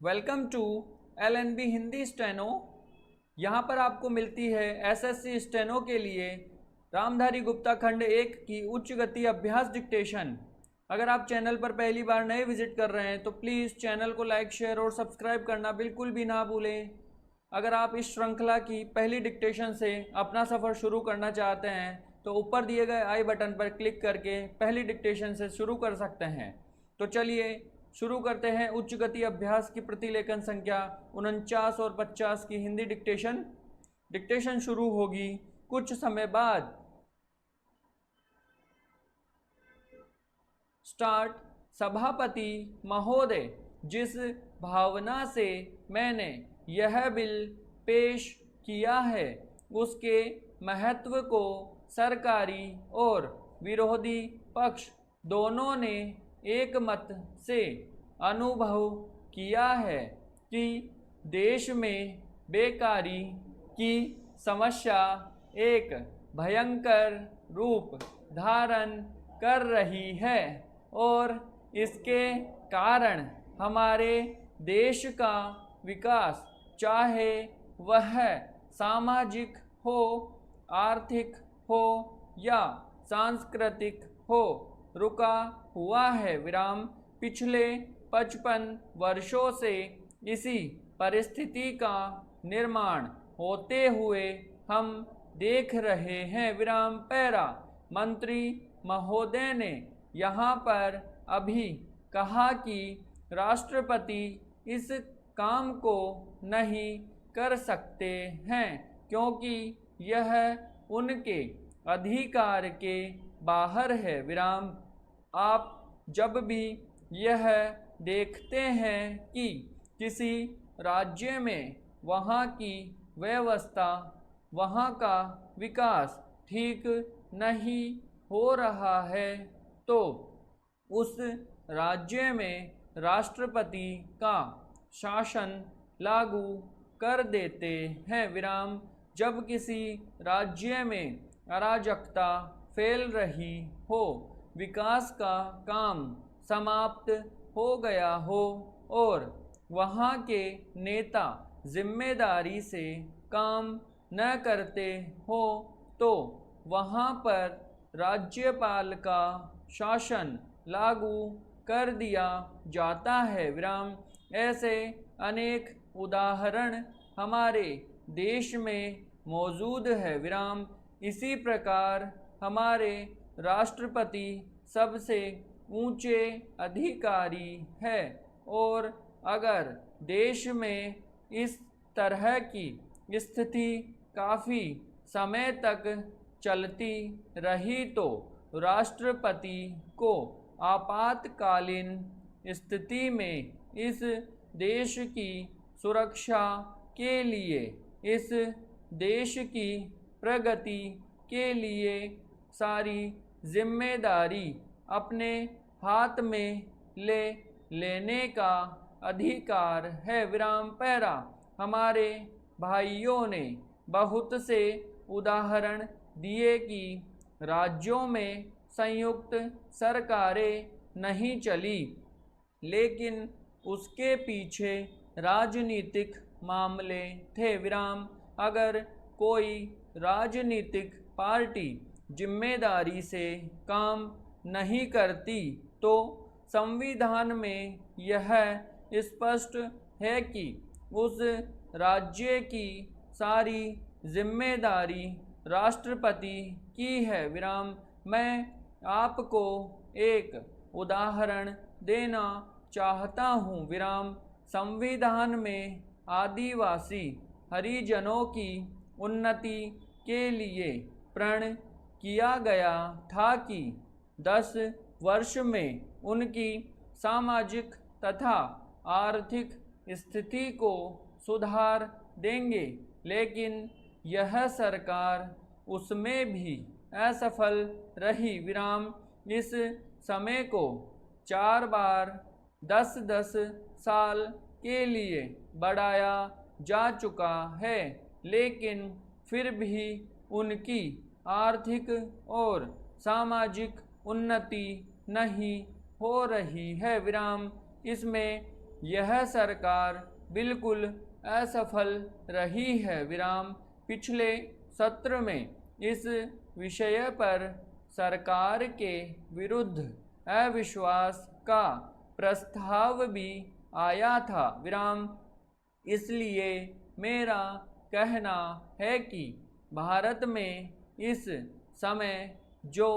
Welcome to LNB Hindi steno. यहाँ पर आपको मिलती है SSC स्टेनो के लिए रामधारी गुप्ता खंड 1 की उच्च गति अभ्यास डिक्टेशन। अगर आप चैनल पर पहली बार नए विजिट कर रहे हैं तो प्लीज़ चैनल को लाइक, शेयर और सब्सक्राइब करना बिल्कुल भी ना भूलें। अगर आप इस श्रृंखला की पहली डिक्टेशन से अपना सफ़र शुरू करना चाहते हैं तो ऊपर दिए गए आई बटन पर क्लिक करके पहली डिक्टेशन से शुरू कर सकते हैं। तो चलिए शुरू करते हैं उच्च गति अभ्यास की प्रतिलेखन संख्या 49 और 50 की हिंदी डिक्टेशन। डिक्टेशन शुरू होगी कुछ समय बाद। स्टार्ट। सभापति महोदय, जिस भावना से मैंने यह बिल पेश किया है उसके महत्व को सरकारी और विरोधी पक्ष दोनों ने एक मत से अनुभव किया है कि देश में बेकारी की समस्या एक भयंकर रूप धारण कर रही है और इसके कारण हमारे देश का विकास, चाहे वह सामाजिक हो, आर्थिक हो या सांस्कृतिक हो, रुका हुआ है। पिछले 55 वर्षों से इसी परिस्थिति का निर्माण होते हुए हम देख रहे हैं। पैरा। मंत्री महोदय ने यहाँ पर अभी कहा कि राष्ट्रपति इस काम को नहीं कर सकते हैं क्योंकि यह उनके अधिकार के बाहर है। आप जब भी यह देखते हैं कि किसी राज्य में वहाँ की व्यवस्था, वहाँ का विकास ठीक नहीं हो रहा है तो उस राज्य में राष्ट्रपति का शासन लागू कर देते हैं। जब किसी राज्य में अराजकता फैल रही हो, विकास का काम समाप्त हो गया हो और वहाँ के नेता जिम्मेदारी से काम न करते हो तो वहाँ पर राज्यपाल का शासन लागू कर दिया जाता है। ऐसे अनेक उदाहरण हमारे देश में मौजूद है। इसी प्रकार हमारे राष्ट्रपति सबसे ऊंचे अधिकारी है और अगर देश में इस तरह की स्थिति काफ़ी समय तक चलती रही तो राष्ट्रपति को आपातकालीन स्थिति में इस देश की सुरक्षा के लिए, इस देश की प्रगति के लिए सारी जिम्मेदारी अपने हाथ में लेने का अधिकार है। पैरा। हमारे भाइयों ने बहुत से उदाहरण दिए कि राज्यों में संयुक्त सरकारें नहीं चली, लेकिन उसके पीछे राजनीतिक मामले थे। अगर कोई राजनीतिक पार्टी जिम्मेदारी से काम नहीं करती तो संविधान में यह स्पष्ट है कि उस राज्य की सारी जिम्मेदारी राष्ट्रपति की है। मैं आपको एक उदाहरण देना चाहता हूँ। संविधान में आदिवासी हरिजनों की उन्नति के लिए प्रण किया गया था कि 10 वर्ष में उनकी सामाजिक तथा आर्थिक स्थिति को सुधार देंगे, लेकिन यह सरकार उसमें भी असफल रही। इस समय को 4 बार 10-10 साल के लिए बढ़ाया जा चुका है, लेकिन फिर भी उनकी आर्थिक और सामाजिक उन्नति नहीं हो रही है। इसमें यह सरकार बिल्कुल असफल रही है। विराम। पिछले सत्र में इस विषय पर सरकार के विरुद्ध अविश्वास का प्रस्ताव भी आया था। विराम। इसलिए मेरा कहना है कि भारत में इस समय जो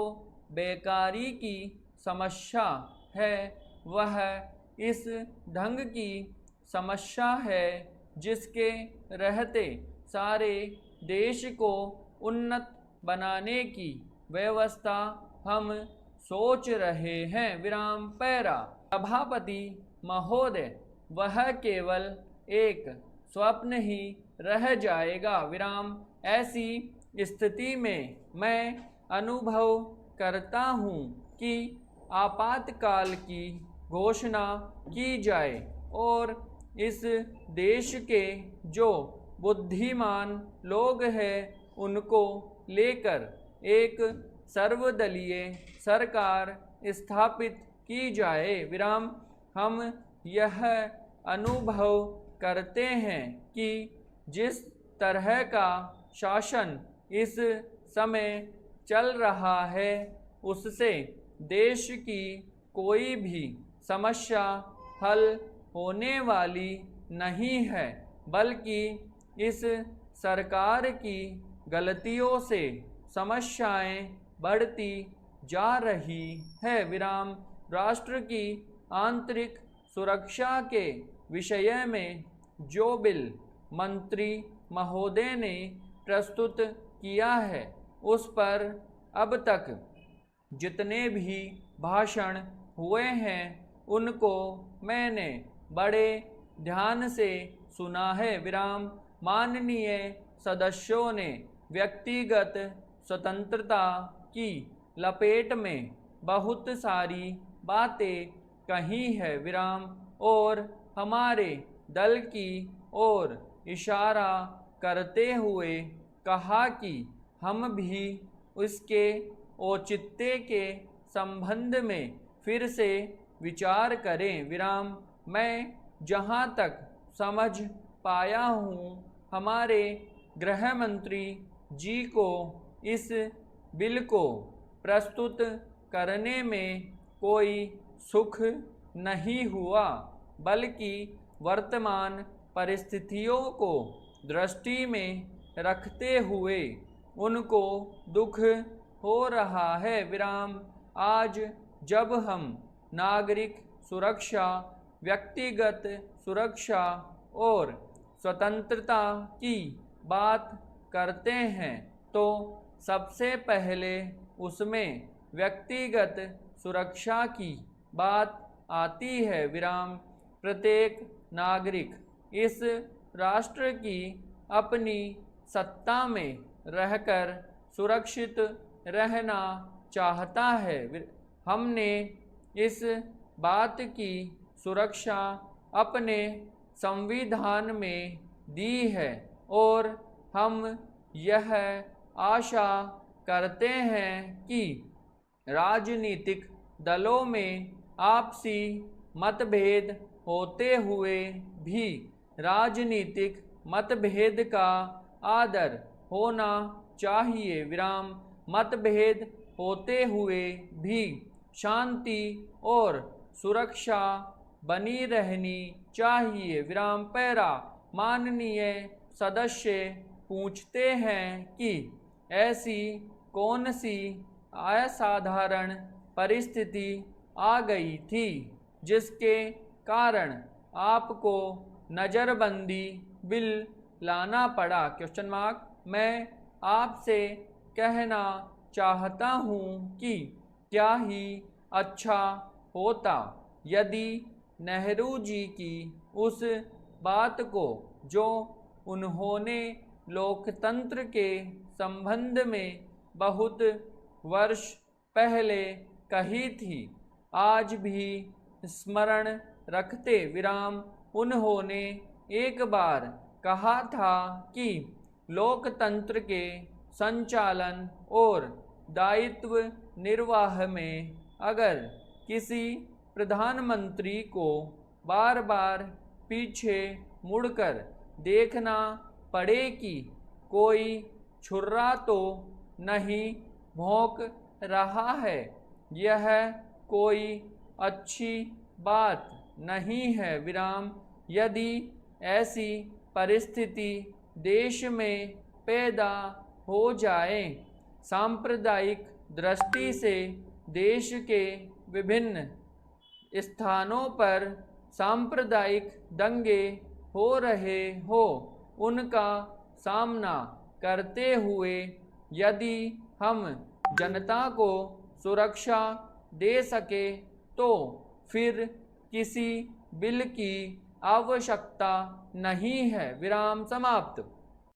बेकारी की समस्या है वह इस ढंग की समस्या है जिसके रहते सारे देश को उन्नत बनाने की व्यवस्था हम सोच रहे हैं। विराम। पैरा। सभापति महोदय, वह केवल एक स्वप्न ही रह जाएगा। विराम। ऐसी स्थिति में मैं अनुभव करता हूँ कि आपातकाल की घोषणा की जाए और इस देश के जो बुद्धिमान लोग हैं उनको लेकर एक सर्वदलीय सरकार स्थापित की जाए। विराम। हम यह अनुभव करते हैं कि जिस तरह का शासन इस समय चल रहा है उससे देश की कोई भी समस्या हल होने वाली नहीं है, बल्कि इस सरकार की गलतियों से समस्याएं बढ़ती जा रही है। विराम। राष्ट्र की आंतरिक सुरक्षा के विषय में जो बिल मंत्री महोदय ने प्रस्तुत किया है उस पर अब तक जितने भी भाषण हुए हैं उनको मैंने बड़े ध्यान से सुना है। विराम। माननीय सदस्यों ने व्यक्तिगत स्वतंत्रता की लपेट में बहुत सारी बातें कही है। विराम। और हमारे दल की ओर इशारा करते हुए कहा कि हम भी उसके औचित्य के संबंध में फिर से विचार करें। विराम। मैं जहां तक समझ पाया हूं हमारे गृह मंत्री जी को इस बिल को प्रस्तुत करने में कोई सुख नहीं हुआ, बल्कि वर्तमान परिस्थितियों को दृष्टि में रखते हुए उनको दुख हो रहा है। विराम। आज जब हम नागरिक सुरक्षा, व्यक्तिगत सुरक्षा और स्वतंत्रता की बात करते हैं तो सबसे पहले उसमें व्यक्तिगत सुरक्षा की बात आती है। विराम। प्रत्येक नागरिक इस राष्ट्र की अपनी सत्ता में रहकर सुरक्षित रहना चाहता है। हमने इस बात की सुरक्षा अपने संविधान में दी है और हम यह आशा करते हैं कि राजनीतिक दलों में आपसी मतभेद होते हुए भी राजनीतिक मतभेद का आदर होना चाहिए। विराम। मतभेद होते हुए भी शांति और सुरक्षा बनी रहनी चाहिए। विराम। पैरा। माननीय सदस्य पूछते हैं कि ऐसी कौन सी असाधारण परिस्थिति आ गई थी जिसके कारण आपको नज़रबंदी बिल लाना पड़ा। Question mark. मैं आपसे कहना चाहता हूँ कि क्या ही अच्छा होता यदि नेहरू जी की उस बात को जो उन्होंने लोकतंत्र के संबंध में बहुत वर्ष पहले कही थी आज भी स्मरण रखते। विराम। उन्होंने एक बार कहा था कि लोकतंत्र के संचालन और दायित्व निर्वाह में अगर किसी प्रधानमंत्री को बार बार पीछे मुड़कर देखना पड़े कि कोई छुर्रा तो नहीं भौंक रहा है। यह कोई अच्छी बात नहीं है। विराम। यदि ऐसी परिस्थिति देश में पैदा हो जाए, सांप्रदायिक दृष्टि से देश के विभिन्न स्थानों पर सांप्रदायिक दंगे हो रहे हो, उनका सामना करते हुए यदि हम जनता को सुरक्षा दे सके तो फिर किसी बिल की आवश्यकता नहीं है। विराम समाप्त।